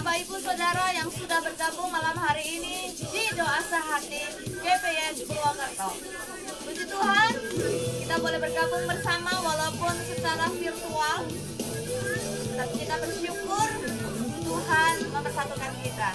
Bapak Ibu Saudara yang sudah bergabung malam hari ini di Doa Sehati GPS Purwokerto. Puji Tuhan, kita boleh bergabung bersama walaupun secara virtual, tapi kita bersyukur Tuhan mempersatukan kita.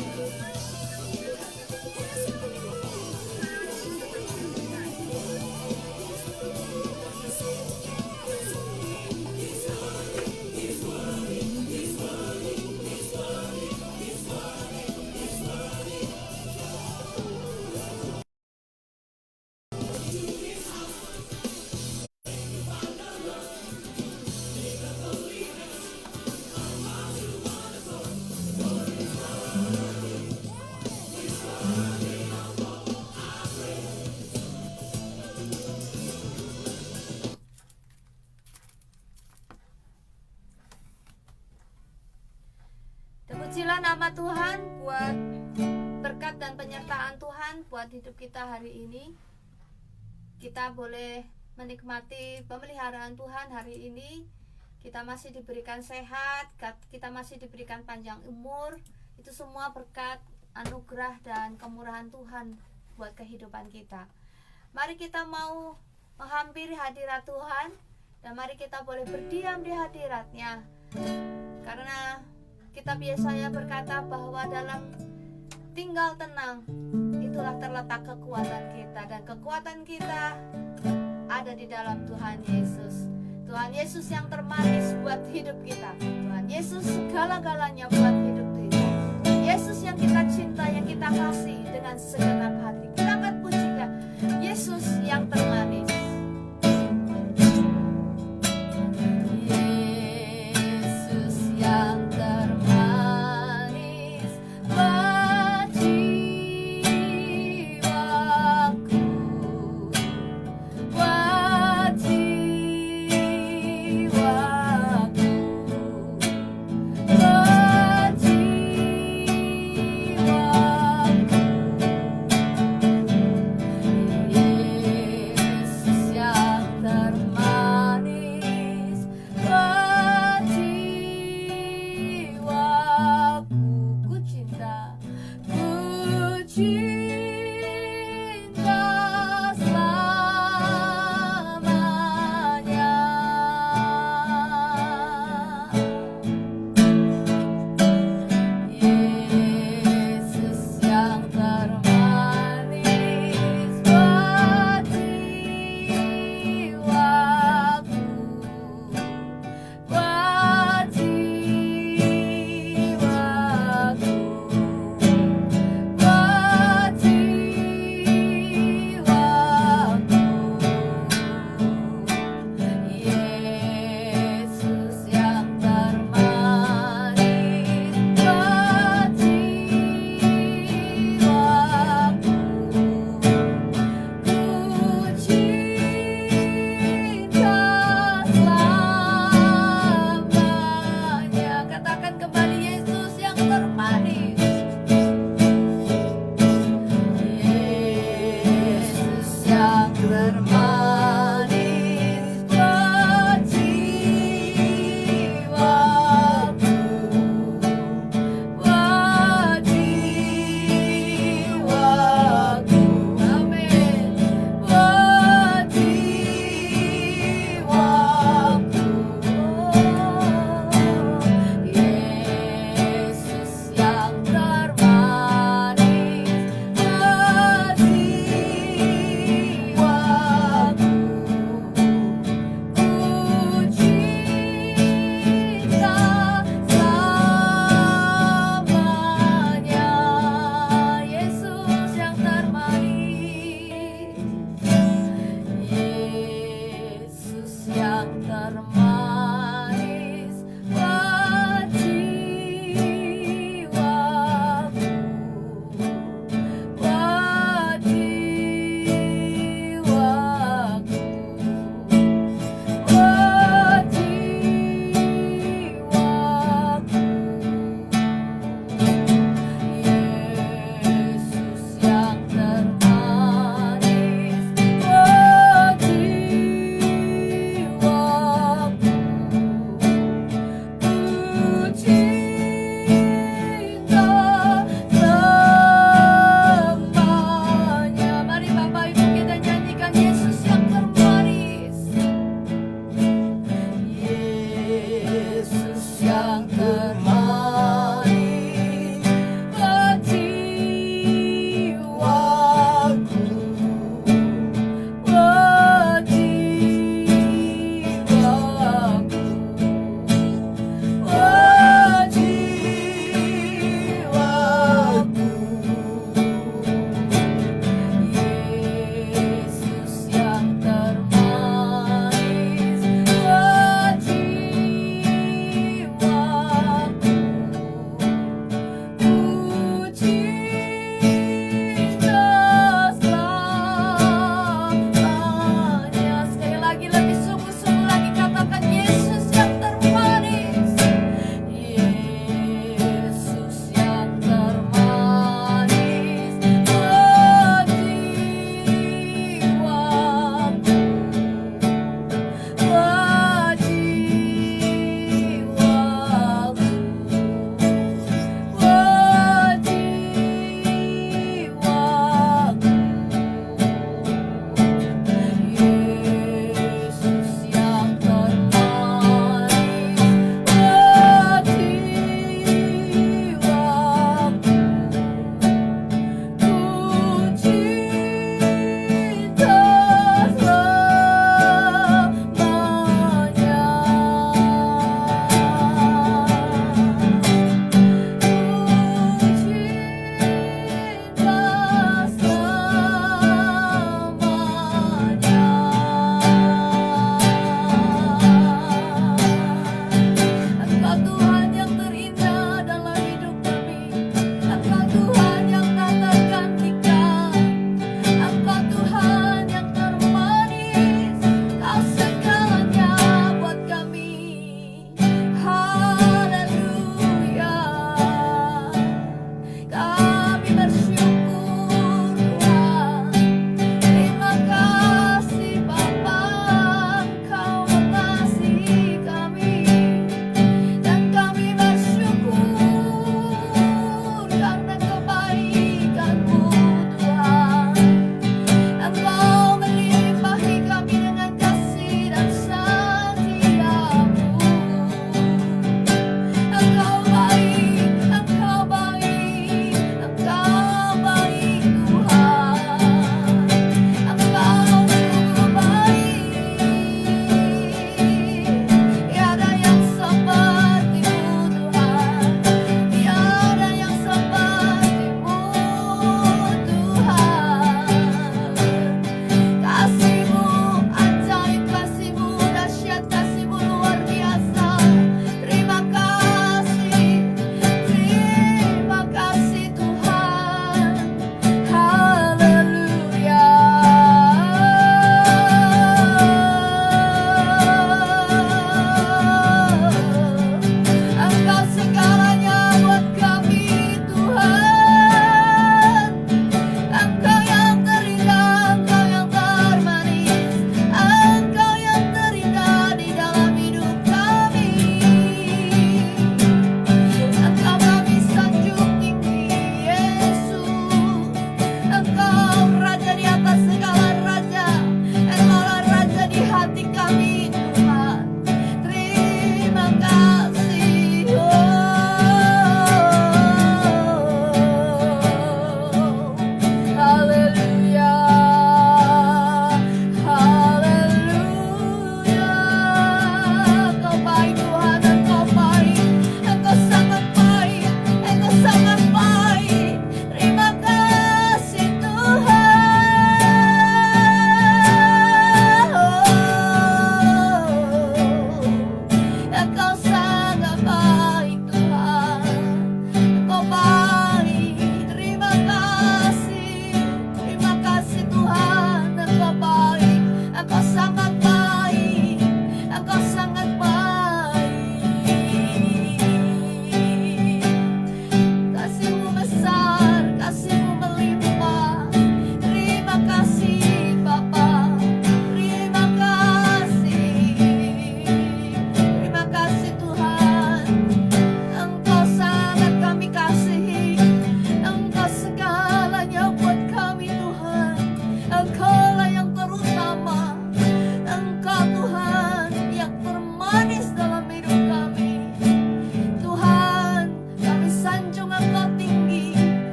Terpujilah nama Tuhan buat berkat dan penyertaan Tuhan buat hidup kita hari ini. Kita boleh menikmati pemeliharaan Tuhan hari ini. Kita masih diberikan sehat, kita masih diberikan panjang umur. Itu semua berkat, anugerah dan kemurahan Tuhan buat kehidupan kita. Mari kita mau menghampiri hadirat Tuhan, dan mari kita boleh berdiam di hadiratnya. Karena kita biasanya berkata bahwa dalam tinggal tenang itulah terletak kekuatan kita, dan kekuatan kita ada di dalam Tuhan Yesus. Tuhan Yesus yang termanis buat hidup kita. Tuhan Yesus segala-galanya buat hidup kita. Yesus yang kita cinta, yang kita kasih dengan segenap hati. Kita akan pujikan Yesus yang termanis. Yesus yang termanis buat jiwaku, buat jiwaku, buat jiwaku.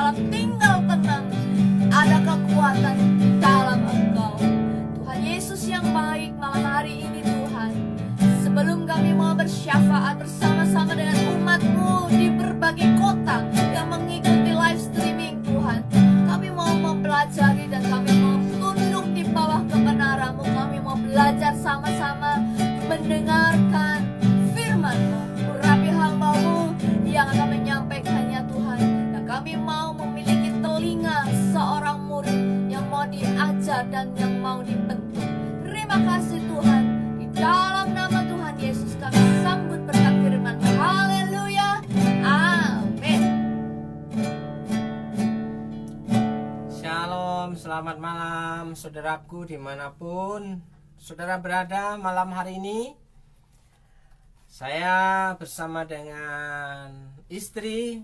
saudara tinggal tenang. Ada kekuatan di dalam Engkau. Tuhan Yesus yang baik, malam hari ini Tuhan, sebelum kami mau bersyafaat bersama-sama dengan umat-Mu di berbagai kota yang mengikuti live streaming Tuhan, kami mau mempelajari dan kami mau tunduk di bawah kebenaran-Mu. Kami mau belajar sama-sama mendengarkan firman-Mu. Urapi hamba-Mu yang akan menyampaikannya Tuhan, dan kami mau memiliki telinga seorang murid yang mau diajar dan yang mau dibentuk. Terima kasih Tuhan, di dalam nama Tuhan Yesus kami sambut berkat firman. Haleluya, amin. Shalom, selamat malam saudaraku dimanapun saudara berada malam hari ini. Saya bersama dengan istri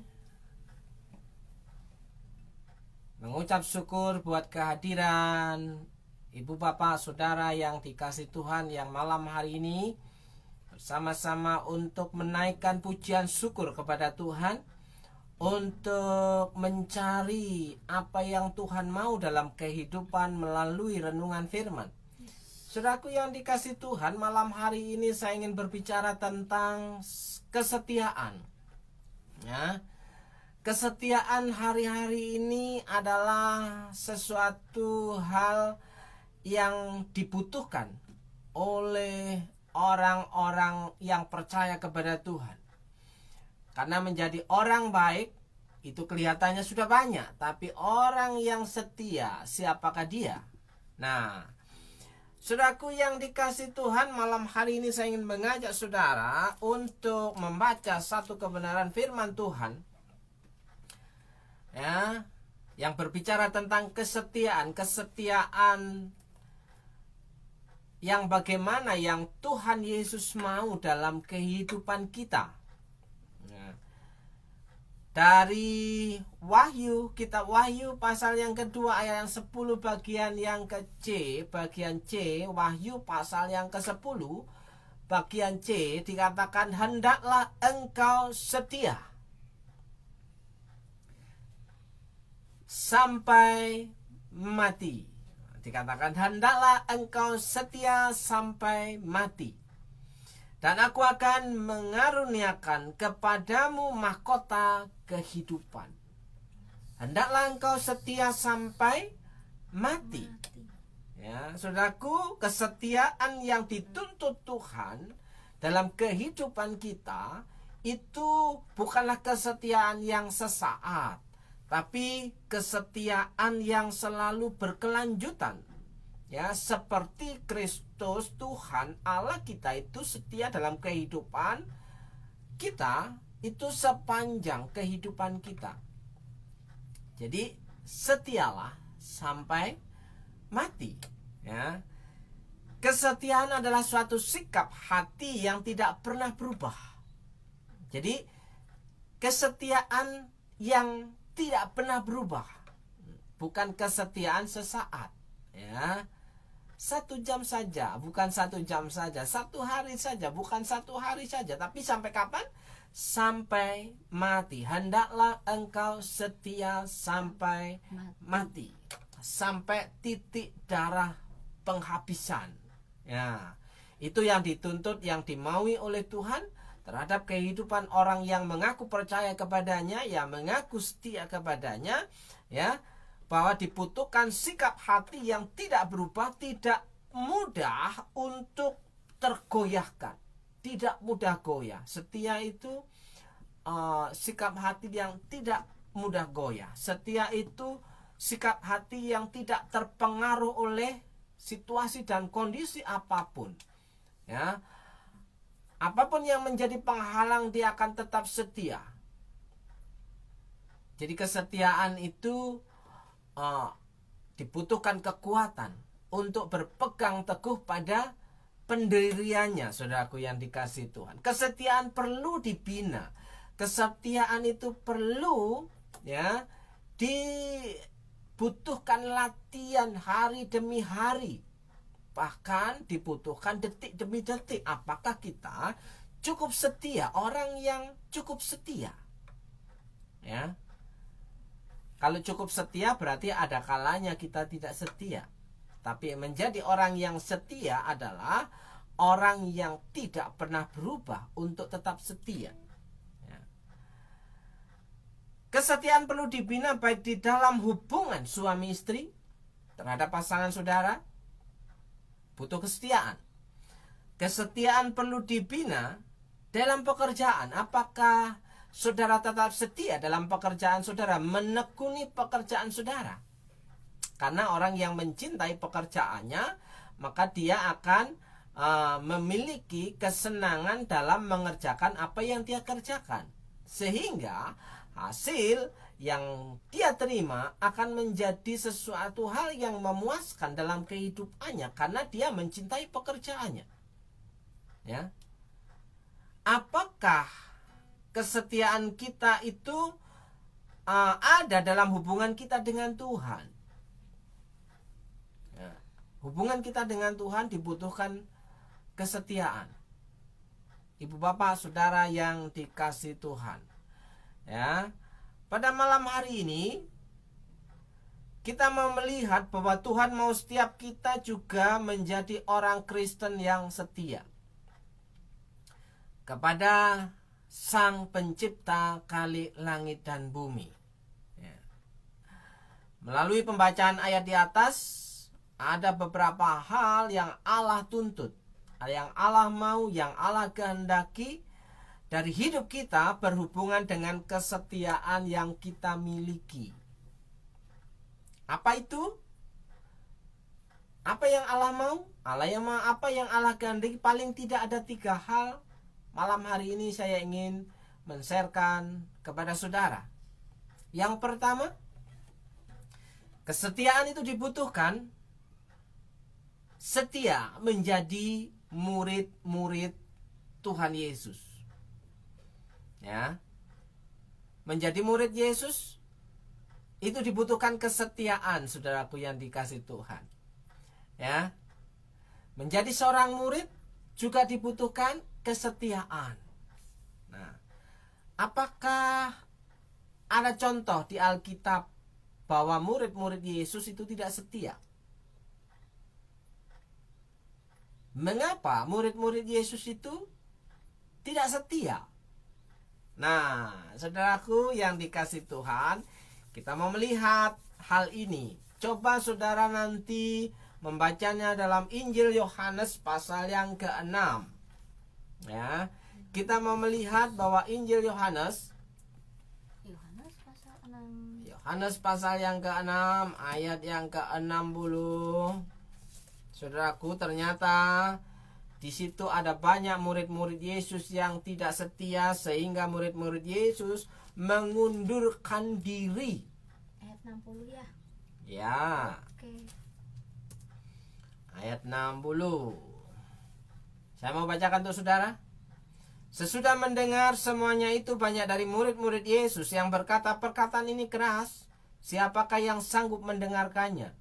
mengucap syukur buat kehadiran ibu bapak saudara yang dikasih Tuhan yang malam hari ini bersama-sama untuk menaikkan pujian syukur kepada Tuhan, untuk mencari apa yang Tuhan mau dalam kehidupan melalui renungan firman. Saudaraku yang dikasih Tuhan, malam hari ini saya ingin berbicara tentang kesetiaan. Ya, kesetiaan hari-hari ini adalah sesuatu hal yang dibutuhkan oleh orang-orang yang percaya kepada Tuhan. Karena menjadi orang baik itu kelihatannya sudah banyak, tapi orang yang setia, siapakah dia? Nah, saudaraku yang dikasih Tuhan, malam hari ini saya ingin mengajak saudara untuk membaca satu kebenaran firman Tuhan, ya, yang berbicara tentang kesetiaan yang bagaimana yang Tuhan Yesus mau dalam kehidupan kita. Dari Wahyu, kitab Wahyu pasal yang kedua ayat yang 10 bagian yang ke C, bagian C, Wahyu pasal yang ke-10 bagian C dikatakan, hendaklah engkau setia sampai mati. Dikatakan hendaklah engkau setia sampai mati, dan aku akan mengaruniakan kepadamu mahkota kehidupan. Hendaklah engkau setia sampai mati. Ya, saudaraku, kesetiaan yang dituntut Tuhan dalam kehidupan kita itu bukanlah kesetiaan yang sesaat, tapi kesetiaan yang selalu berkelanjutan. Ya, seperti Kristus Tuhan Allah kita itu setia dalam kehidupan kita itu sepanjang kehidupan kita. Jadi setialah sampai mati. Ya, kesetiaan adalah suatu sikap hati yang tidak pernah berubah. Jadi kesetiaan yang tidak pernah berubah, bukan kesetiaan sesaat. Ya, 1 jam saja, bukan 1 jam saja, 1 hari saja, bukan 1 hari saja, tapi sampai kapan? Sampai mati. Hendaklah engkau setia sampai mati, sampai titik darah penghabisan. Ya, itu yang dituntut, yang dimaui oleh Tuhan terhadap kehidupan orang yang mengaku percaya kepadanya, yang mengaku setia kepadanya, ya, bahwa dibutuhkan sikap hati yang tidak berubah, tidak mudah untuk tergoyahkan, tidak mudah goyah. Setia itu sikap hati yang tidak mudah goyah. Setia itu sikap hati yang tidak terpengaruh oleh situasi dan kondisi apapun. Ya, apapun yang menjadi penghalang, dia akan tetap setia. Jadi kesetiaan itu dibutuhkan kekuatan untuk berpegang teguh pada pendiriannya, saudaraku yang dikasih Tuhan. Kesetiaan perlu dibina. Kesetiaan itu perlu, ya, dibutuhkan latihan hari demi hari. Bahkan dibutuhkan detik demi detik. Apakah kita cukup setia, orang yang cukup setia? Ya. Kalau cukup setia berarti ada kalanya kita tidak setia. Tapi menjadi orang yang setia adalah orang yang tidak pernah berubah untuk tetap setia. Ya. Kesetiaan perlu dibina baik di dalam hubungan suami istri terhadap pasangan saudara. Butuh kesetiaan. Kesetiaan perlu dibina dalam pekerjaan. Apakah saudara tetap setia dalam pekerjaan saudara, menekuni pekerjaan saudara? Karena orang yang mencintai pekerjaannya, maka dia akan memiliki kesenangan dalam mengerjakan apa yang dia kerjakan. Sehingga hasil yang dia terima akan menjadi sesuatu hal yang memuaskan dalam kehidupannya karena dia mencintai pekerjaannya. Ya. Apakah kesetiaan kita itu ada dalam hubungan kita dengan Tuhan? Ya. Hubungan kita dengan Tuhan dibutuhkan kesetiaan. Ibu bapak saudara yang dikasihi Tuhan. Ya. Pada malam hari ini kita mau melihat bahwa Tuhan mau setiap kita juga menjadi orang Kristen yang setia kepada Sang Pencipta kali langit dan bumi. Ya. Melalui pembacaan ayat di atas, ada beberapa hal yang Allah tuntut, yang Allah mau, yang Allah kehendaki dari hidup kita berhubungan dengan kesetiaan yang kita miliki. Apa itu? Apa yang Allah mau? Apa yang Allah kehendaki? Paling tidak ada 3 hal. Malam hari ini saya ingin men-sharekan kepada saudara. Yang pertama, kesetiaan itu dibutuhkan setia menjadi murid-murid Tuhan Yesus. Ya. Menjadi murid Yesus itu dibutuhkan kesetiaan, saudaraku yang dikasihi Tuhan. Ya. Menjadi seorang murid juga dibutuhkan kesetiaan. Nah, apakah ada contoh di Alkitab bahwa murid-murid Yesus itu tidak setia? Mengapa murid-murid Yesus itu tidak setia? Nah, saudaraku yang dikasihi Tuhan, kita mau melihat hal ini. Coba saudara nanti membacanya dalam Injil Yohanes pasal yang ke-6. Ya, kita mau melihat bahwa Injil Yohanes pasal yang ke-6 ayat yang ke-60. Saudaraku, ternyata di situ ada banyak murid-murid Yesus yang tidak setia sehingga murid-murid Yesus mengundurkan diri. Ayat 60 ya. Ya. Oke. Ayat 60. Saya mau bacakan untuk saudara. Sesudah mendengar semuanya itu, banyak dari murid-murid Yesus yang berkata, perkataan ini keras, siapakah yang sanggup mendengarkannya?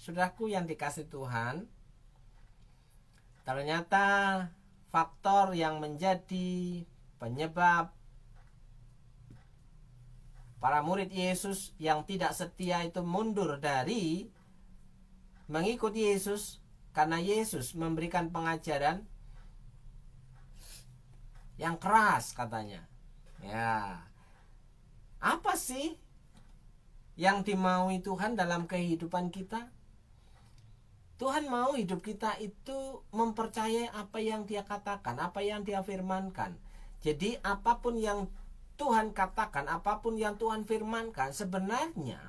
Saudaraku yang dikasihi Tuhan, ternyata faktor yang menjadi penyebab para murid Yesus yang tidak setia itu mundur dari mengikuti Yesus karena Yesus memberikan pengajaran yang keras katanya. Ya. Apa sih yang dimaui Tuhan dalam kehidupan kita? Tuhan mau hidup kita itu mempercayai apa yang Dia katakan, apa yang Dia firmankan. Jadi apapun yang Tuhan katakan, apapun yang Tuhan firmankan, sebenarnya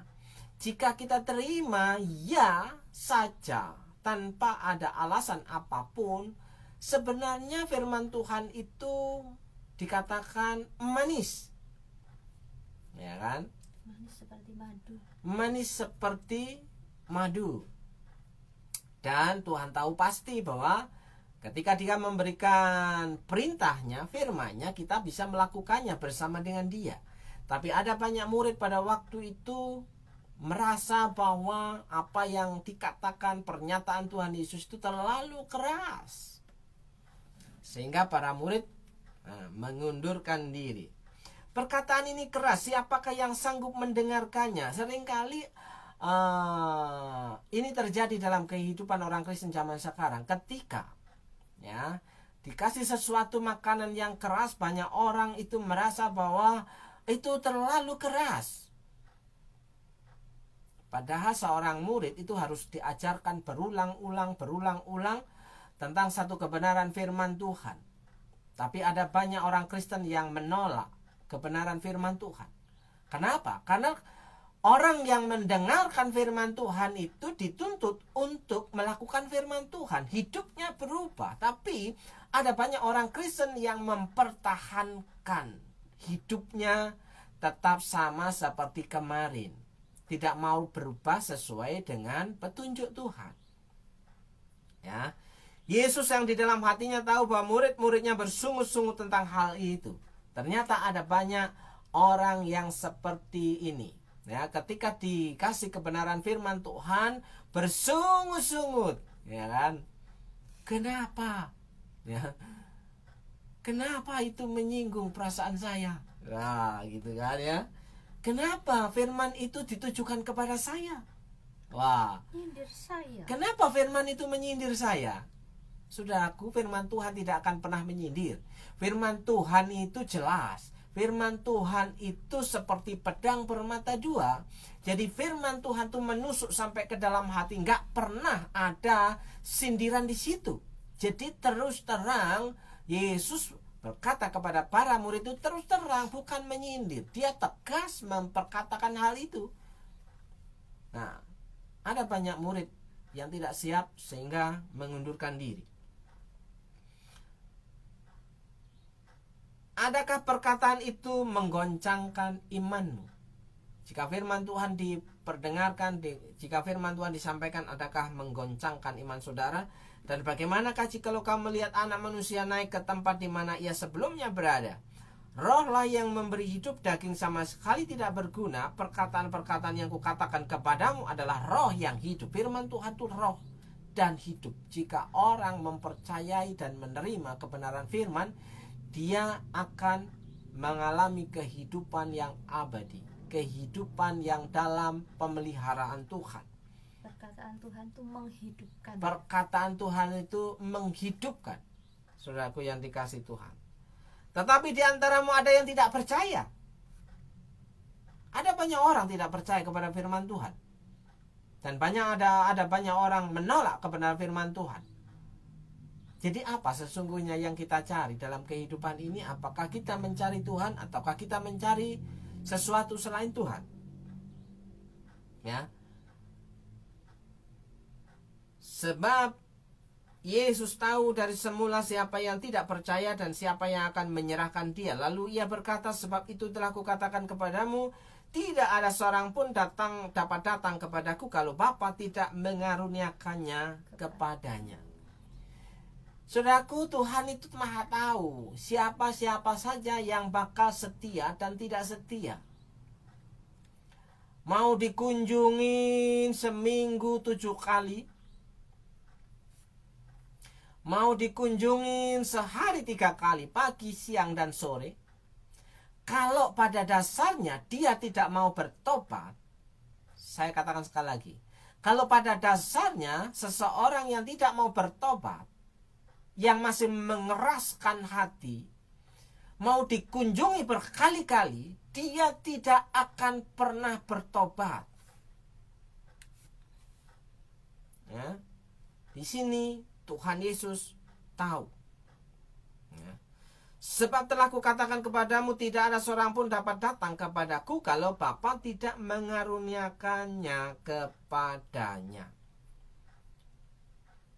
jika kita terima ya saja tanpa ada alasan apapun, sebenarnya firman Tuhan itu dikatakan manis. Ya kan? Manis seperti madu. Manis seperti madu. Dan Tuhan tahu pasti bahwa ketika Dia memberikan perintahnya, firman-Nya, kita bisa melakukannya bersama dengan Dia. Tapi ada banyak murid pada waktu itu merasa bahwa apa yang dikatakan pernyataan Tuhan Yesus itu terlalu keras, sehingga para murid mengundurkan diri. Perkataan ini keras, siapakah yang sanggup mendengarkannya? Seringkali ini terjadi dalam kehidupan orang Kristen zaman sekarang. Ketika ya dikasih sesuatu makanan yang keras, banyak orang itu merasa bahwa itu terlalu keras. Padahal seorang murid itu harus diajarkan berulang-ulang tentang satu kebenaran firman Tuhan. Tapi ada banyak orang Kristen yang menolak kebenaran firman Tuhan. Kenapa? Karena orang yang mendengarkan firman Tuhan itu dituntut untuk melakukan firman Tuhan. Hidupnya berubah. Tapi ada banyak orang Kristen yang mempertahankan hidupnya tetap sama seperti kemarin. Tidak mau berubah sesuai dengan petunjuk Tuhan. Ya, Yesus yang di dalam hatinya tahu bahwa murid-muridnya bersungut-sungut tentang hal itu. Ternyata ada banyak orang yang seperti ini. Ya, ketika dikasih kebenaran firman Tuhan bersungut-sungut, ya kan? Kenapa? Ya. Kenapa itu menyinggung perasaan saya? Nah, gitu kan ya. Kenapa firman itu ditujukan kepada saya? Wah, Nyindir saya. kenapa firman itu menyindir saya? Saudaraku, firman Tuhan tidak akan pernah menyindir. Firman Tuhan itu jelas. Firman Tuhan itu seperti pedang bermata dua. Jadi firman Tuhan itu menusuk sampai ke dalam hati. Nggak pernah ada sindiran di situ. Jadi terus terang Yesus berkata kepada para murid itu terus terang, bukan menyindir. Dia tegas memperkatakan hal itu. Nah, ada banyak murid yang tidak siap sehingga mengundurkan diri. Adakah perkataan itu menggoncangkan imanmu? Jika firman Tuhan diperdengarkan, jika firman Tuhan disampaikan, adakah menggoncangkan iman saudara? Dan bagaimanakah jikalau kamu melihat anak manusia naik ke tempat di mana ia sebelumnya berada? Rohlah yang memberi hidup, daging sama sekali tidak berguna. Perkataan-perkataan yang kukatakan kepadamu adalah roh yang hidup. Firman Tuhan itu roh dan hidup. Jika orang mempercayai dan menerima kebenaran firman, dia akan mengalami kehidupan yang abadi, kehidupan yang dalam pemeliharaan Tuhan. Perkataan Tuhan itu menghidupkan. Perkataan Tuhan itu menghidupkan. Saudaraku yang dikasih Tuhan. Tetapi di antaramu ada yang tidak percaya. Ada banyak orang tidak percaya kepada firman Tuhan. Dan ada banyak orang menolak kebenaran firman Tuhan. Jadi apa sesungguhnya yang kita cari dalam kehidupan ini? Apakah kita mencari Tuhan ataukah kita mencari sesuatu selain Tuhan? Ya. Sebab Yesus tahu dari semula siapa yang tidak percaya dan siapa yang akan menyerahkan dia. Lalu ia berkata, sebab itu telah kukatakan kepadamu, tidak ada seorang pun dapat datang kepadaku kalau Bapa tidak mengaruniakannya kepadanya. Saudaraku, Tuhan itu maha tahu siapa-siapa saja yang bakal setia dan tidak setia. Mau dikunjungin seminggu 7 kali, mau dikunjungin sehari 3 kali, pagi, siang, dan sore. Kalau pada dasarnya dia tidak mau bertobat, saya katakan sekali lagi, kalau pada dasarnya seseorang yang tidak mau bertobat, yang masih mengeraskan hati, mau dikunjungi berkali-kali, dia tidak akan pernah bertobat. Ya. Di sini Tuhan Yesus tahu. Ya. Sebab telah kukatakan kepadamu, tidak ada seorang pun dapat datang kepadaku kalau Bapa tidak mengaruniakannya kepadanya.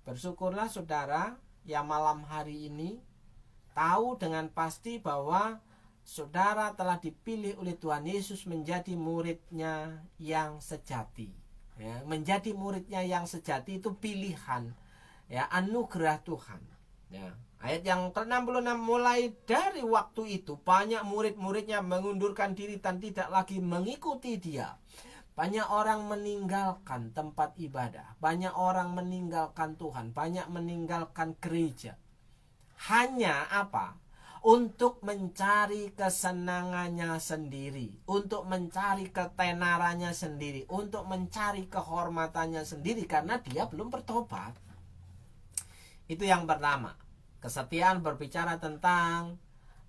Bersyukurlah saudara yang malam hari ini tahu dengan pasti bahwa saudara telah dipilih oleh Tuhan Yesus menjadi muridnya yang sejati. Ya, menjadi muridnya yang sejati itu pilihan, ya, anugerah Tuhan. Ya. Ayat yang ke-66, mulai dari waktu itu banyak murid-muridnya mengundurkan diri dan tidak lagi mengikuti dia. Banyak orang meninggalkan tempat ibadah, banyak orang meninggalkan Tuhan, banyak meninggalkan gereja. Hanya apa? untuk mencari kesenangannya sendiri, untuk mencari ketenarannya sendiri, untuk mencari kehormatannya sendiri karena dia belum bertobat. Itu yang pertama. Kesetiaan berbicara tentang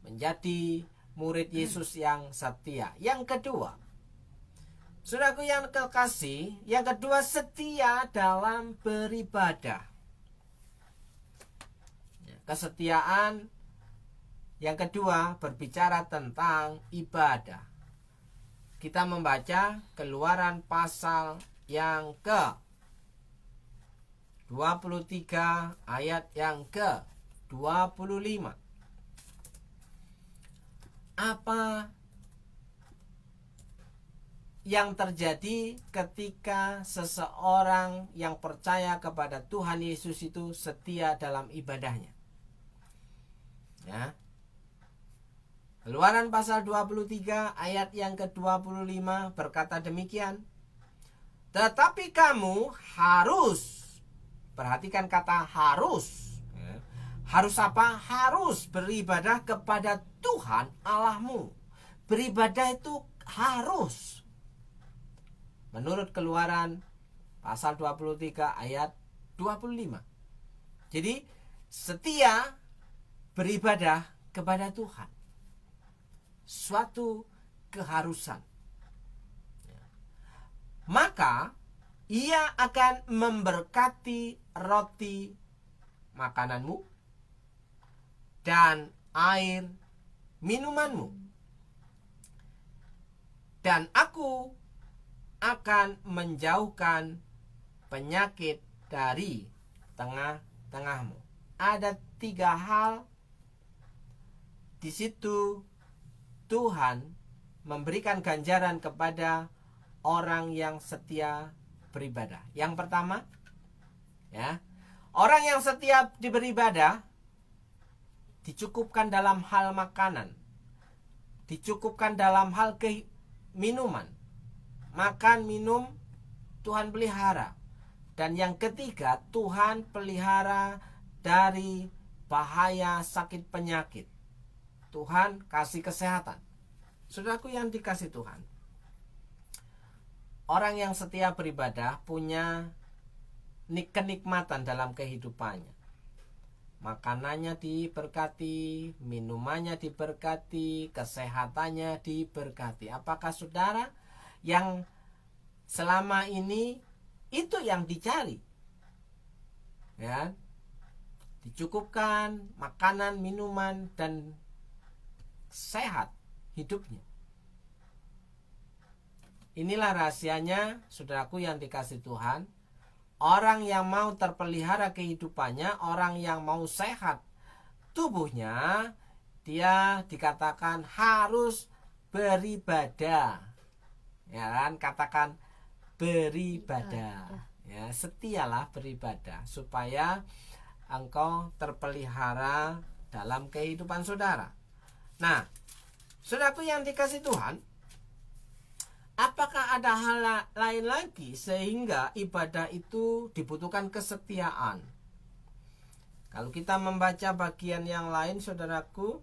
menjadi murid Yesus yang setia. Yang kedua, saudaraku yang kekasih, yang kedua setia dalam beribadah. Kesetiaan yang kedua berbicara tentang ibadah. Kita membaca Keluaran pasal yang ke 23 ayat yang ke 25. Apa yang terjadi ketika seseorang yang percaya kepada Tuhan Yesus itu setia dalam ibadahnya? Ya. Keluaran pasal 23 ayat yang ke-25 berkata demikian. Tetapi kamu harus, perhatikan kata harus. Ya. Harus apa? Harus beribadah kepada Tuhan Allahmu. Beribadah itu harus. Menurut Keluaran pasal 23 ayat 25. Jadi setia beribadah kepada Tuhan. Suatu keharusan. Maka ia akan memberkati roti makananmu dan air minumanmu. Dan aku akan menjauhkan penyakit dari tengah-tengahmu. Ada 3 hal di situ Tuhan memberikan ganjaran kepada orang yang setia beribadah. Yang pertama, ya, orang yang setia beribadah dicukupkan dalam hal makanan, dicukupkan dalam hal minuman. Makan, minum, Tuhan pelihara. Dan yang ketiga, Tuhan pelihara dari bahaya sakit penyakit. Tuhan kasih kesehatan. Saudaraku yang dikasih Tuhan, orang yang setia beribadah punya kenikmatan dalam kehidupannya. Makanannya diberkati, minumannya diberkati, kesehatannya diberkati. Apakah saudara yang selama ini itu yang dicari? Ya, dicukupkan makanan, minuman, dan sehat hidupnya. Inilah rahasianya, saudaraku yang dikasih Tuhan. Orang yang mau terpelihara kehidupannya, orang yang mau sehat tubuhnya, dia dikatakan harus beribadah. Ya kan, katakan beribadah. Ya, setialah beribadah supaya engkau terpelihara dalam kehidupan saudara. Nah, saudaraku yang dikasih Tuhan, apakah ada hal lain lagi sehingga ibadah itu dibutuhkan kesetiaan? Kalau kita membaca bagian yang lain, saudaraku,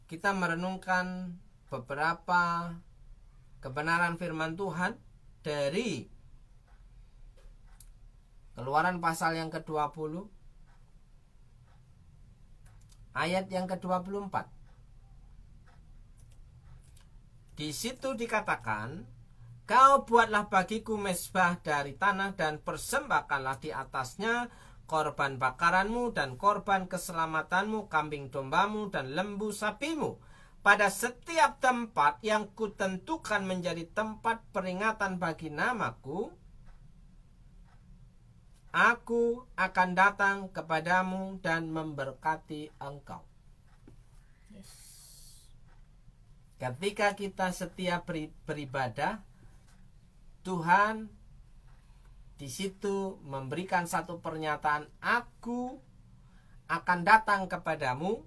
kita merenungkan beberapa kebenaran firman Tuhan dari Keluaran pasal yang ke-20 ayat yang ke-24. Di situ dikatakan, kau buatlah bagiku mezbah dari tanah dan persembahkanlah di atasnya korban bakaranmu dan korban keselamatanmu, kambing dombamu dan lembu sapimu. Pada setiap tempat yang kutentukan menjadi tempat peringatan bagi namaku, aku akan datang kepadamu dan memberkati engkau. Ketika kita setia beribadah, Tuhan di situ memberikan satu pernyataan, aku akan datang kepadamu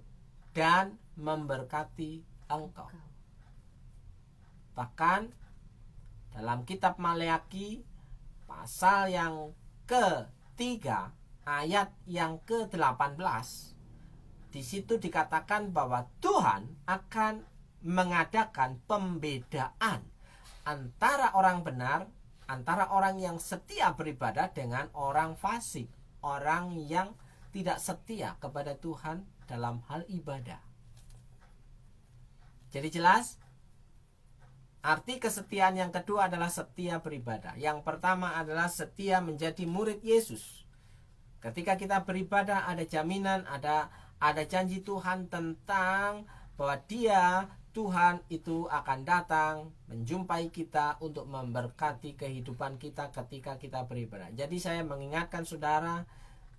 dan memberkati engkau. Bahkan dalam kitab Maleaki pasal yang ke-3 ayat yang ke-18, di situ dikatakan bahwa Tuhan akan mengadakan pembedaan antara orang benar, antara orang yang setia beribadah dengan orang fasik, orang yang tidak setia kepada Tuhan dalam hal ibadah. Jadi jelas, arti kesetiaan yang kedua adalah setia beribadah. Yang pertama adalah setia menjadi murid Yesus. Ketika kita beribadah, ada jaminan, ada janji Tuhan tentang bahwa Tuhan itu akan datang menjumpai kita untuk memberkati kehidupan kita ketika kita beribadah. Jadi saya mengingatkan saudara,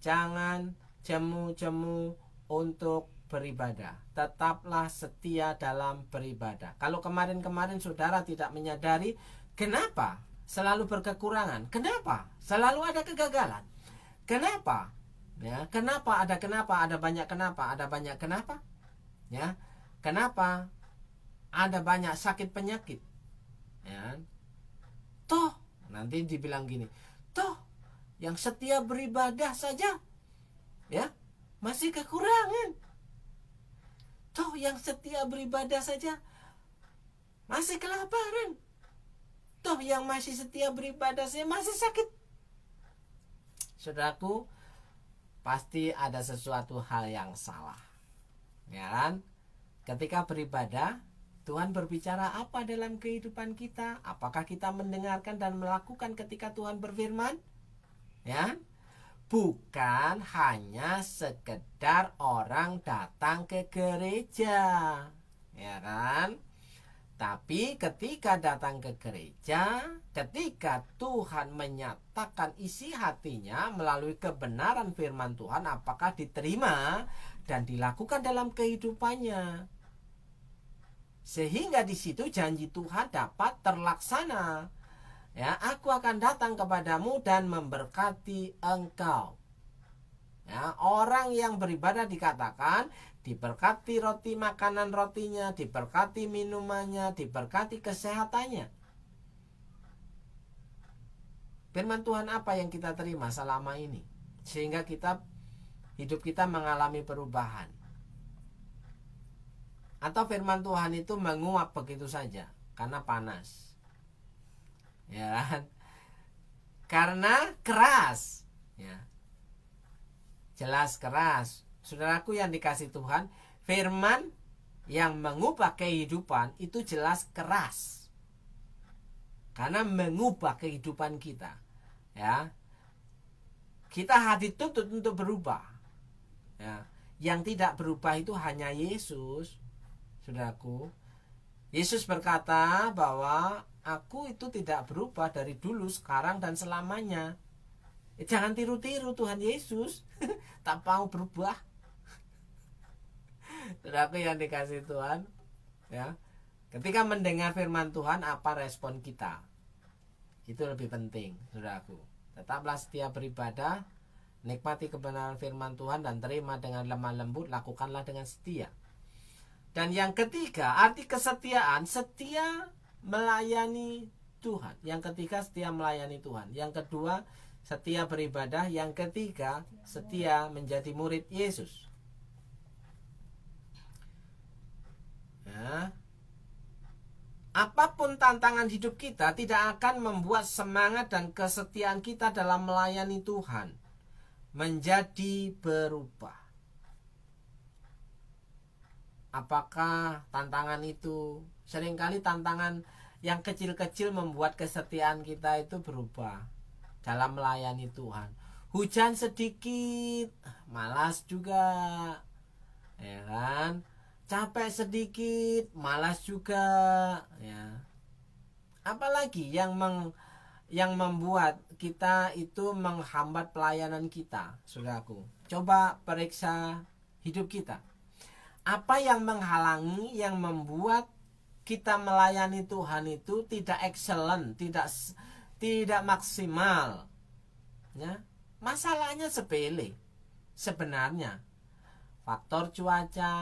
jangan jemu-jemu untuk beribadah. Tetaplah setia dalam beribadah. Kalau kemarin-kemarin saudara tidak menyadari, kenapa selalu berkekurangan? Kenapa selalu ada kegagalan? Kenapa? Ya, kenapa ada banyak kenapa? Ya, kenapa ada banyak sakit penyakit? Ya. Toh, nanti dibilang gini, toh yang setia beribadah saja ya masih kekurangan. Toh yang setia beribadah saja masih kelaparan. Toh yang masih setia beribadah saja masih sakit. Saudaraku, pasti ada sesuatu hal yang salah. Ya kan? Ketika beribadah, Tuhan berbicara apa dalam kehidupan kita? Apakah kita mendengarkan dan melakukan ketika Tuhan berfirman? Ya, bukan hanya sekedar orang datang ke gereja, ya kan? Tapi ketika datang ke gereja, ketika Tuhan menyatakan isi hatinya melalui kebenaran firman Tuhan, apakah diterima dan dilakukan dalam kehidupannya? Sehingga di situ janji Tuhan dapat terlaksana. Ya, aku akan datang kepadamu dan memberkati engkau. Ya, orang yang beribadah dikatakan diberkati roti makanan rotinya, diberkati minumannya, diberkati kesehatannya. Firman Tuhan apa yang kita terima selama ini sehingga hidup kita mengalami perubahan? Atau firman Tuhan itu menguap begitu saja karena panas? Ya kan? Karena keras. Ya. Jelas keras. Saudaraku yang dikasih Tuhan, firman yang mengubah kehidupan itu jelas keras. Karena mengubah kehidupan kita. Ya. Kita dituntut untuk berubah. Ya. Yang tidak berubah itu hanya Yesus. Saudaraku, Yesus berkata bahwa aku itu tidak berubah dari dulu, sekarang, dan selamanya. Jangan tiru-tiru Tuhan Yesus. Tak mau berubah. Saudaraku yang dikasih Tuhan, ya, ketika mendengar firman Tuhan, apa respon kita? Itu lebih penting, saudaraku. Tetaplah setia beribadah, nikmati kebenaran firman Tuhan, dan terima dengan lemah lembut, lakukanlah dengan setia. Dan yang ketiga, arti kesetiaan, setia melayani Tuhan. Yang ketiga, setia melayani Tuhan. Yang kedua, setia beribadah. Yang ketiga, setia menjadi murid Yesus. Ya. Apapun tantangan hidup kita tidak akan membuat semangat dan kesetiaan kita dalam melayani Tuhan menjadi berubah. Apakah tantangan itu? Seringkali tantangan yang kecil-kecil membuat kesetiaan kita itu berubah dalam melayani Tuhan. Hujan sedikit, malas juga, ya kan? Capek sedikit, malas juga, ya. Apalagi yang membuat kita itu menghambat pelayanan kita, saudaraku. Coba periksa hidup kita. Apa yang menghalangi, yang membuat kita melayani Tuhan itu tidak excellent, tidak maksimal? Ya, masalahnya sepele. Sebenarnya faktor cuaca,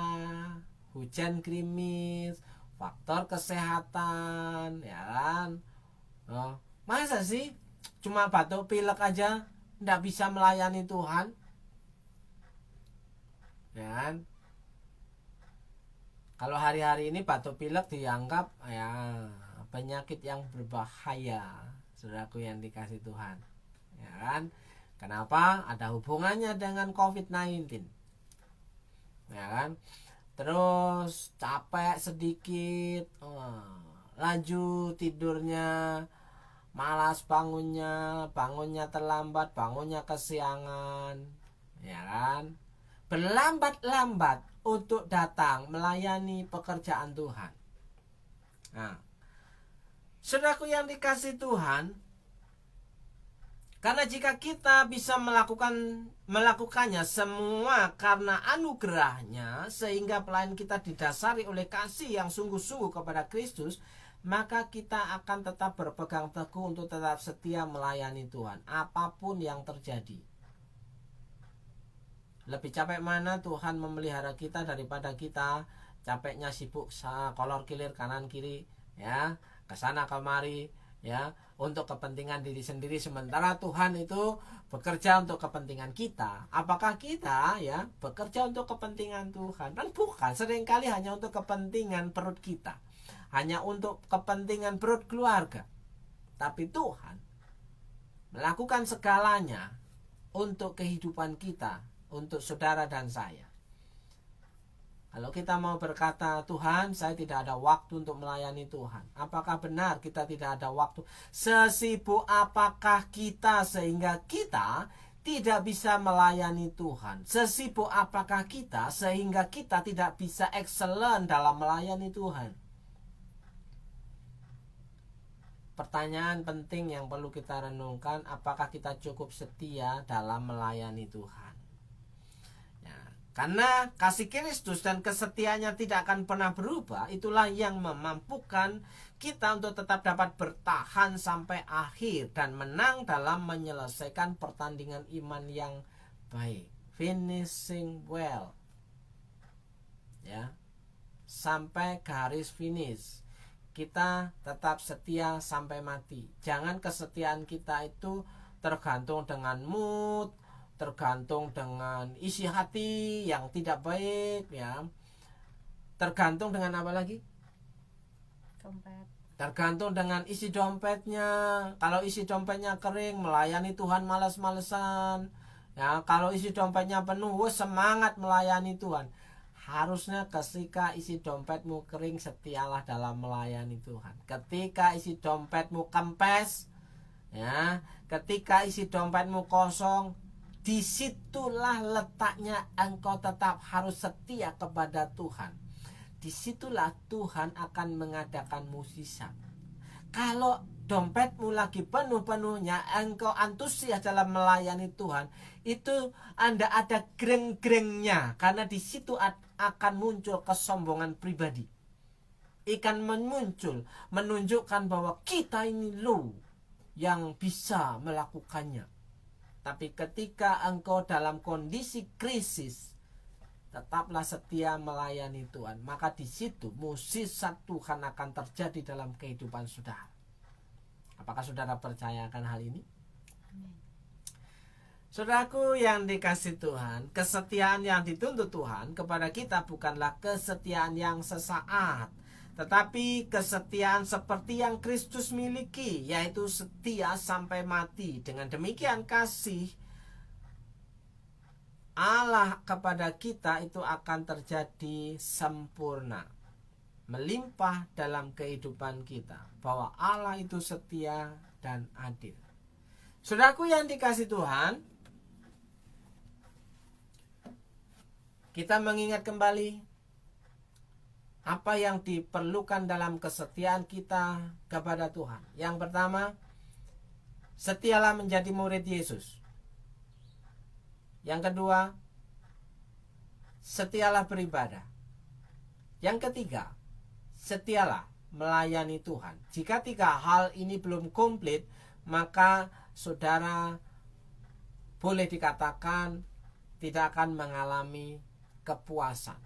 hujan gerimis, faktor kesehatan, ya kan? Masa sih cuma batuk pilek aja tidak bisa melayani Tuhan? Ya kan? Kalau hari-hari ini batuk pilek dianggap ya penyakit yang berbahaya, saudaraku yang dikasih Tuhan. Ya kan? Kenapa? Ada hubungannya dengan COVID-19. Ya kan? Terus capek sedikit, lanjut tidurnya, malas bangunnya terlambat, bangunnya kesiangan, ya kan? Berlambat-lambat untuk datang melayani pekerjaan Tuhan. Nah, saudaraku yang dikasih Tuhan, karena jika kita bisa melakukannya semua karena anugerahnya, sehingga pelayanan kita didasari oleh kasih yang sungguh-sungguh kepada Kristus, maka kita akan tetap berpegang teguh untuk tetap setia melayani Tuhan, apapun yang terjadi. Lebih capek mana Tuhan memelihara kita daripada kita capeknya sibuk kolor kilir kanan kiri, ya, kesana kemari, ya, untuk kepentingan diri sendiri, sementara Tuhan itu bekerja untuk kepentingan kita. Apakah kita ya bekerja untuk kepentingan Tuhan? Dan bukan, seringkali hanya untuk kepentingan perut kita, hanya untuk kepentingan perut keluarga. Tapi Tuhan melakukan segalanya untuk kehidupan kita, untuk saudara dan saya. Kalau kita mau berkata, Tuhan, saya tidak ada waktu untuk melayani Tuhan. Apakah benar kita tidak ada waktu? Sesibuk apakah kita sehingga kita tidak bisa melayani Tuhan? Sesibuk apakah kita sehingga kita tidak bisa excellent dalam melayani Tuhan? Pertanyaan penting yang perlu kita renungkan, apakah kita cukup setia dalam melayani Tuhan? Karena kasih Kristus dan kesetiaannya tidak akan pernah berubah. Itulah yang memampukan kita untuk tetap dapat bertahan sampai akhir dan menang dalam menyelesaikan pertandingan iman yang baik. Finishing well, ya, sampai garis finish. Kita tetap setia sampai mati. Jangan kesetiaan kita itu tergantung dengan mood, tergantung dengan isi hati yang tidak baik, ya. Tergantung dengan apa lagi? Dompet. Tergantung dengan isi dompetnya. Kalau isi dompetnya kering, melayani Tuhan malas-malesan. Ya, kalau isi dompetnya penuh, semangat melayani Tuhan. Harusnya ketika isi dompetmu kering, setialah dalam melayani Tuhan. Ketika isi dompetmu kempes, ya, ketika isi dompetmu kosong, disitulah letaknya engkau tetap harus setia kepada Tuhan. Disitulah Tuhan akan mengadakan mukjizat. Kalau dompetmu lagi penuh-penuhnya, engkau antusias dalam melayani Tuhan, itu Anda ada greng-grengnya, karena di situ akan muncul kesombongan pribadi. Ikan muncul menunjukkan bahwa kita ini loh yang bisa melakukannya. Tapi ketika engkau dalam kondisi krisis, tetaplah setia melayani Tuhan. Maka di situ mukjizat Tuhan akan terjadi dalam kehidupan saudara. Apakah saudara percayakan hal ini? Amin. Saudaraku yang dikasih Tuhan, kesetiaan yang dituntut Tuhan kepada kita bukanlah kesetiaan yang sesaat, tetapi kesetiaan seperti yang Kristus miliki, yaitu setia sampai mati. Dengan demikian kasih Allah kepada kita itu akan terjadi sempurna, melimpah dalam kehidupan kita, bahwa Allah itu setia dan adil. Saudaraku yang dikasih Tuhan, kita mengingat kembali apa yang diperlukan dalam kesetiaan kita kepada Tuhan. Yang pertama, setialah menjadi murid Yesus. Yang kedua, setialah beribadah. Yang ketiga, setialah melayani Tuhan. Jika tiga hal ini belum komplit, maka saudara boleh dikatakan tidak akan mengalami kepuasan,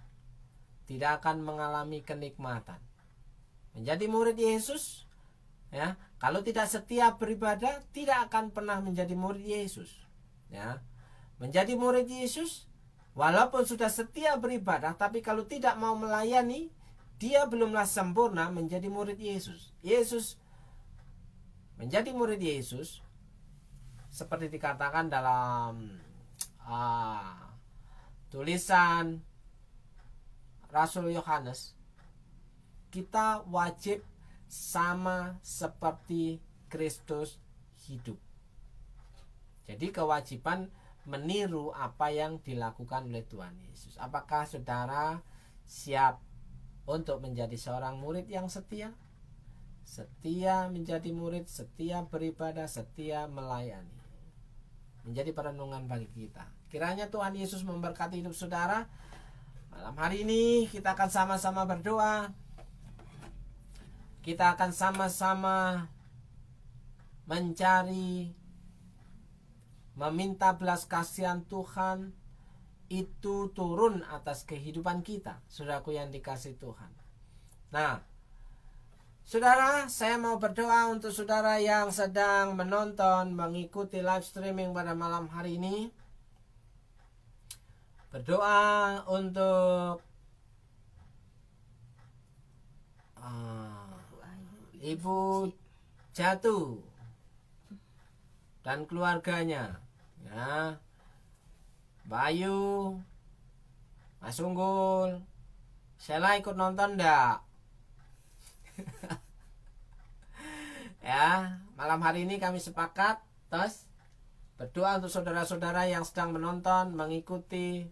tidak akan mengalami kenikmatan. Menjadi murid Yesus, ya, kalau tidak setia beribadah, tidak akan pernah menjadi murid Yesus. Ya. Menjadi murid Yesus, walaupun sudah setia beribadah, tapi kalau tidak mau melayani, dia belumlah sempurna menjadi murid Yesus. Yesus menjadi murid Yesus seperti dikatakan dalam tulisan Rasul Yohanes, kita wajib sama seperti Kristus hidup. Jadi kewajiban meniru apa yang dilakukan oleh Tuhan Yesus. Apakah saudara siap untuk menjadi seorang murid yang setia? Setia menjadi murid, setia beribadah, setia melayani. Menjadi perenungan bagi kita. Kiranya Tuhan Yesus memberkati hidup saudara. Malam hari ini kita akan sama-sama berdoa. Kita akan sama-sama mencari, meminta belas kasihan Tuhan itu turun atas kehidupan kita, saudaraku yang dikasihi Tuhan. Nah, saudara, saya mau berdoa untuk saudara yang sedang menonton, mengikuti live streaming pada malam hari ini. Berdoa untuk Ibu Jatuh dan keluarganya, ya, Bayu, Mas Unggul. Sheila ikut nonton enggak? Ya, malam hari ini kami sepakat terus berdoa untuk saudara-saudara yang sedang menonton, mengikuti,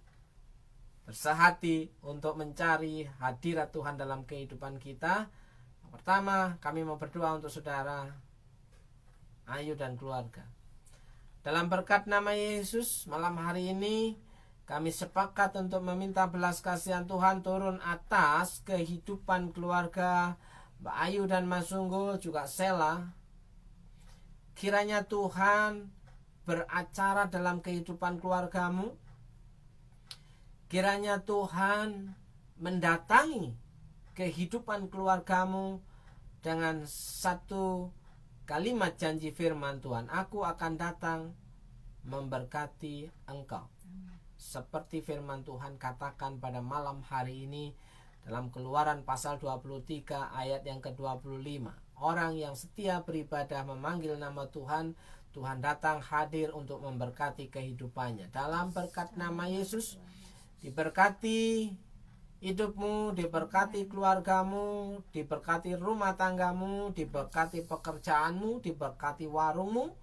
bersahati untuk mencari hadirat Tuhan dalam kehidupan kita. Yang pertama, kami mau berdoa untuk saudara Ayu dan keluarga. Dalam berkat nama Yesus, malam hari ini kami sepakat untuk meminta belas kasihan Tuhan turun atas kehidupan keluarga Mbak Ayu dan Mas Unggul, juga Sheila. Kiranya Tuhan beracara dalam kehidupan keluargamu. Kiranya Tuhan mendatangi kehidupan keluargamu dengan satu kalimat janji firman Tuhan, aku akan datang memberkati engkau. Seperti firman Tuhan katakan pada malam hari ini dalam Keluaran pasal 23 ayat yang ke-25. Orang yang setia beribadah memanggil nama Tuhan, Tuhan datang hadir untuk memberkati kehidupannya. Dalam berkat nama Yesus, diberkati hidupmu, diberkati keluargamu, diberkati rumah tanggamu, diberkati pekerjaanmu, diberkati warungmu.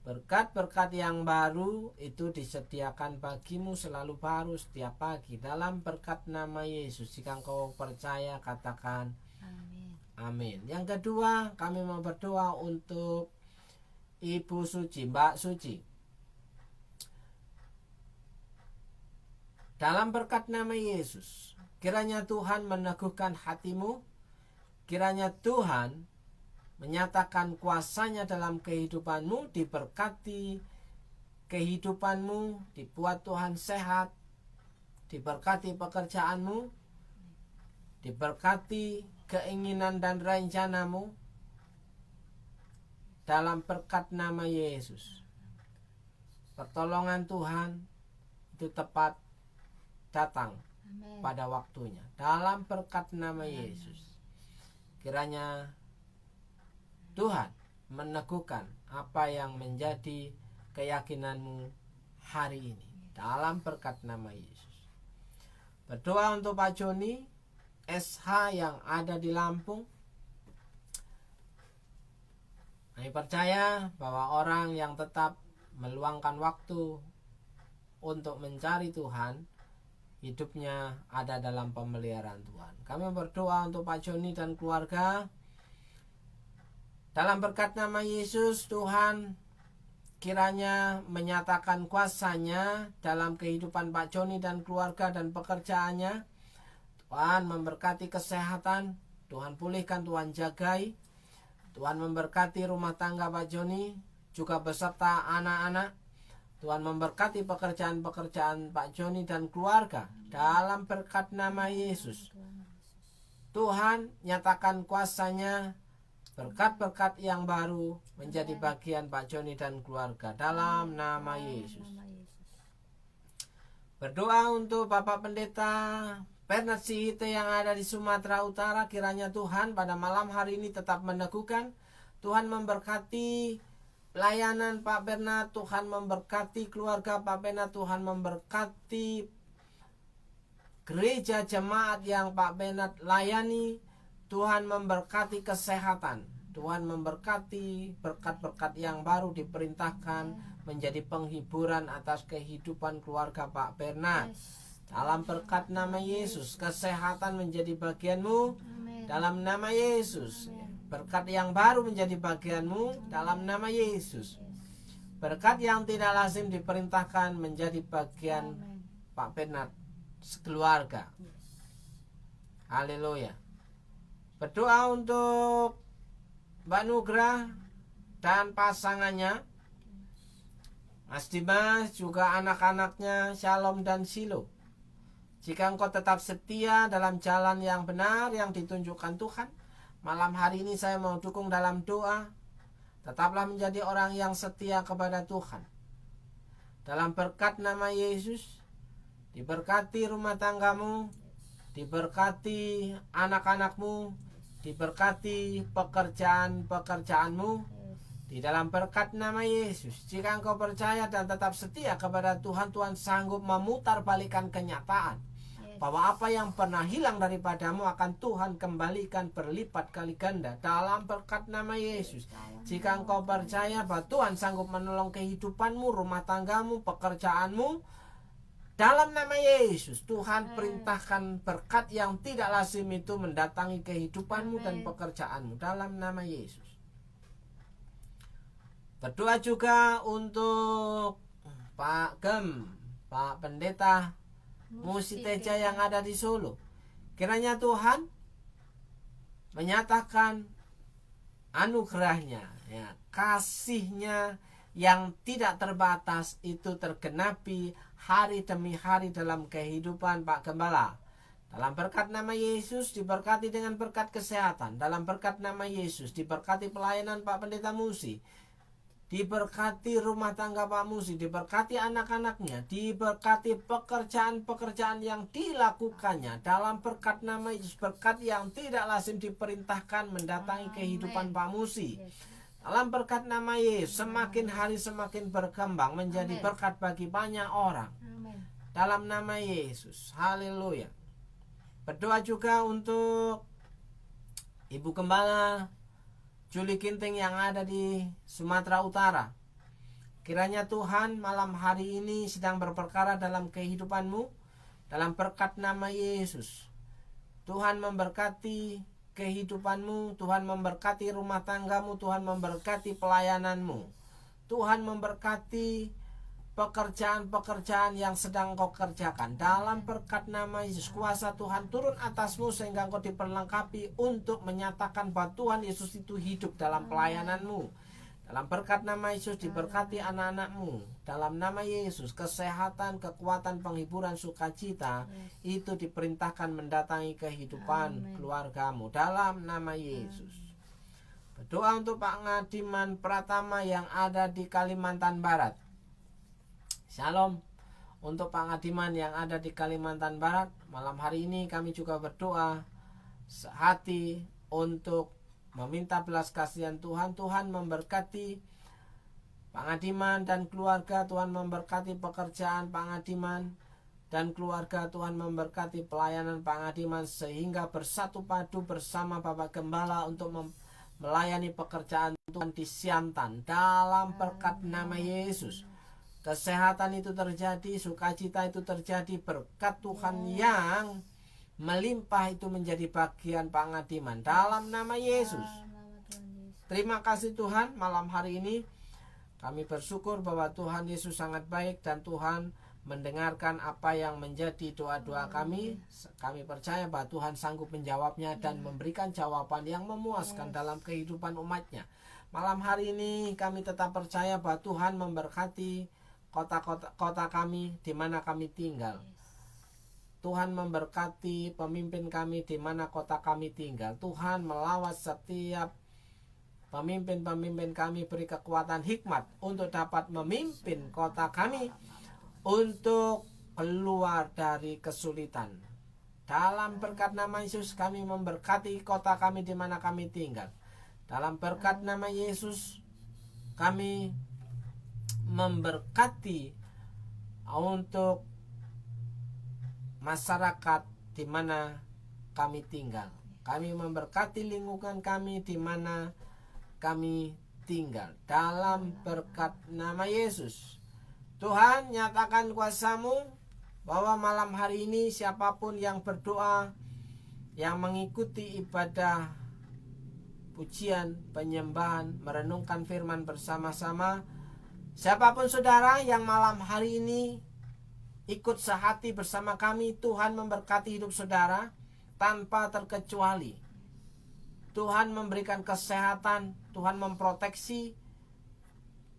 Berkat-berkat yang baru itu disediakan bagimu selalu baru setiap pagi. Dalam berkat nama Yesus, jika engkau percaya katakan amin. Amin. Yang kedua, kami mau berdoa untuk Ibu Suci, Mbak Suci. Dalam berkat nama Yesus, kiranya Tuhan meneguhkan hatimu. Kiranya Tuhan menyatakan kuasanya dalam kehidupanmu, diberkati kehidupanmu, dibuat Tuhan sehat, diberkati pekerjaanmu, diberkati keinginan dan rencanamu. Dalam berkat nama Yesus, pertolongan Tuhan itu tepat datang pada waktunya. Dalam berkat nama Yesus, kiranya Tuhan meneguhkan apa yang menjadi keyakinanmu hari ini. Dalam berkat nama Yesus. Berdoa untuk Pak Joni SH yang ada di Lampung. Kami percaya bahwa orang yang tetap meluangkan waktu untuk mencari Tuhan, hidupnya ada dalam pemeliharaan Tuhan. Kami berdoa untuk Pak Joni dan keluarga. Dalam berkat nama Yesus, Tuhan kiranya menyatakan kuasanya dalam kehidupan Pak Joni dan keluarga dan pekerjaannya. Tuhan memberkati kesehatan, Tuhan pulihkan, Tuhan jagai. Tuhan memberkati rumah tangga Pak Joni, juga beserta anak-anak. Tuhan memberkati pekerjaan-pekerjaan Pak Joni dan keluarga. Dalam berkat nama Yesus, Tuhan nyatakan kuasanya berkat-berkat yang baru menjadi bagian Pak Joni dan keluarga dalam nama Yesus. Nama Yesus. Berdoa untuk Bapak Pendeta Bernard Sihite yang ada di Sumatera Utara. Kiranya Tuhan pada malam hari ini tetap meneguhkan. Tuhan memberkati pelayanan Pak Bernard. Tuhan memberkati keluarga Pak Bernard. Tuhan memberkati gereja jemaat yang Pak Bernard layani. Tuhan memberkati kesehatan. Tuhan memberkati berkat-berkat yang baru diperintahkan menjadi penghiburan atas kehidupan keluarga Pak Bernard. Dalam berkat nama Yesus, kesehatan menjadi bagianmu. Amin. Dalam nama Yesus, berkat yang baru menjadi bagianmu. Dalam nama Yesus, berkat yang tidak lazim diperintahkan menjadi bagian Amin. Pak Bernard sekeluarga. Haleluya. Berdoa untuk Mbak Nugrah dan pasangannya, Mas Dimas, juga anak-anaknya Shalom dan Silo. Jika engkau tetap setia dalam jalan yang benar yang ditunjukkan Tuhan, malam hari ini saya mau dukung dalam doa. Tetaplah menjadi orang yang setia kepada Tuhan. Dalam berkat nama Yesus, diberkati rumah tanggamu, diberkati anak-anakmu, diberkati pekerjaan-pekerjaanmu. Di dalam berkat nama Yesus, jika engkau percaya dan tetap setia kepada Tuhan, Tuhan sanggup memutar balikan kenyataan bahwa apa yang pernah hilang daripadamu akan Tuhan kembalikan berlipat kali ganda dalam berkat nama Yesus. Jika engkau percaya bahwa Tuhan sanggup menolong kehidupanmu, rumah tanggamu, pekerjaanmu, dalam nama Yesus, Tuhan perintahkan berkat yang tidak lazim itu mendatangi kehidupanmu dan pekerjaanmu dalam nama Yesus. Berdoa juga untuk Pak Gem, Pak Pendeta Musi Teja yang ada di Solo. Kiranya Tuhan menyatakan anugerahnya, ya, kasihnya yang tidak terbatas itu tergenapi hari demi hari dalam kehidupan Pak Gembala. Dalam berkat nama Yesus diberkati dengan berkat kesehatan. Dalam berkat nama Yesus diberkati pelayanan Pak Pendeta Musi. Diberkati rumah tangga Pak Musi, diberkati anak-anaknya, diberkati pekerjaan-pekerjaan yang dilakukannya. Dalam berkat nama Yesus, berkat yang tidak lazim diperintahkan mendatangi kehidupan Pak Musi. Dalam berkat nama Yesus, semakin hari semakin berkembang menjadi berkat bagi banyak orang. Dalam nama Yesus, haleluya. Berdoa juga untuk Ibu Gembala Juli Kinting yang ada di Sumatera Utara. Kiranya Tuhan malam hari ini sedang berperkara dalam kehidupanmu. Dalam berkat nama Yesus, Tuhan memberkati kehidupanmu. Tuhan memberkati rumah tanggamu. Tuhan memberkati pelayananmu. Tuhan memberkati pekerjaan-pekerjaan yang sedang kau kerjakan. Dalam berkat nama Yesus, kuasa Tuhan turun atasmu sehingga kau diperlengkapi untuk menyatakan bahwa Tuhan Yesus itu hidup dalam pelayananmu. Dalam berkat nama Yesus diberkati anak-anakmu. Dalam nama Yesus, kesehatan, kekuatan, penghiburan, sukacita itu diperintahkan mendatangi kehidupan keluargamu. Dalam nama Yesus. Berdoa untuk Pak Ngadiman Pratama yang ada di Kalimantan Barat. Shalom untuk Pak Ngadiman yang ada di Kalimantan Barat. Malam hari ini kami juga berdoa sehati untuk meminta belas kasihan Tuhan. Tuhan memberkati Pak Ngadiman dan keluarga. Tuhan memberkati pekerjaan Pak Ngadiman dan keluarga. Tuhan memberkati pelayanan Pak Ngadiman sehingga bersatu padu bersama Bapak Gembala untuk melayani pekerjaan Tuhan di Siantan. Dalam berkat nama Yesus, kesehatan itu terjadi, sukacita itu terjadi, berkat Tuhan yang melimpah itu menjadi bagian Pak Ngadiman. Dalam nama Yesus. Terima kasih Tuhan, malam hari ini kami bersyukur bahwa Tuhan Yesus sangat baik dan Tuhan mendengarkan apa yang menjadi doa-doa kami. Kami percaya bahwa Tuhan sanggup menjawabnya dan memberikan jawaban yang memuaskan dalam kehidupan umatnya. Malam hari ini kami tetap percaya bahwa Tuhan memberkati kota kami di mana kami tinggal. Tuhan memberkati pemimpin kami di mana kota kami tinggal. Tuhan melawat setiap Pemimpin-pemimpin kami beri kekuatan hikmat untuk dapat memimpin kota kami untuk keluar dari kesulitan. Dalam berkat nama Yesus kami memberkati kota kami di mana kami tinggal. Dalam berkat nama Yesus kami memberkati untuk masyarakat di mana kami tinggal. Kami memberkati lingkungan kami di mana kami tinggal. Dalam berkat nama Yesus, Tuhan, nyatakan kuasa-Mu bahwa malam hari ini siapapun yang berdoa, yang mengikuti ibadah pujian, penyembahan, merenungkan firman bersama-sama, siapapun saudara yang malam hari ini ikut sehati bersama kami, Tuhan memberkati hidup saudara tanpa terkecuali. Tuhan memberikan kesehatan, Tuhan memproteksi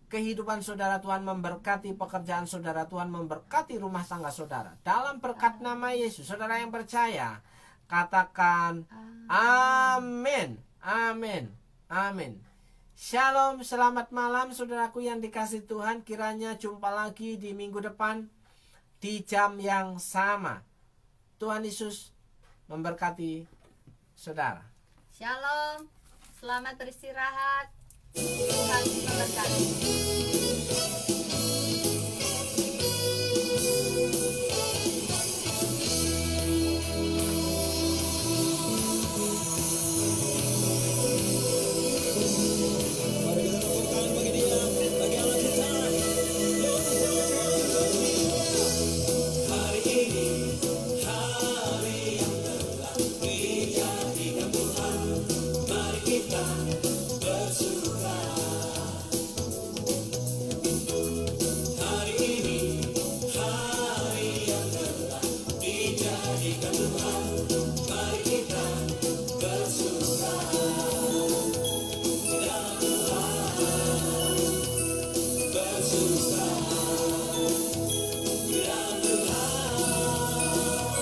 kehidupan saudara, Tuhan memberkati pekerjaan saudara, Tuhan memberkati rumah tangga saudara. Dalam berkat nama Yesus, saudara yang percaya, katakan amin, amin, amin. Shalom, selamat malam saudaraku yang dikasihi Tuhan. Kiranya jumpa lagi di minggu depan di jam yang sama. Tuhan Yesus memberkati saudara. Shalom, selamat beristirahat. Tuhan memberkati.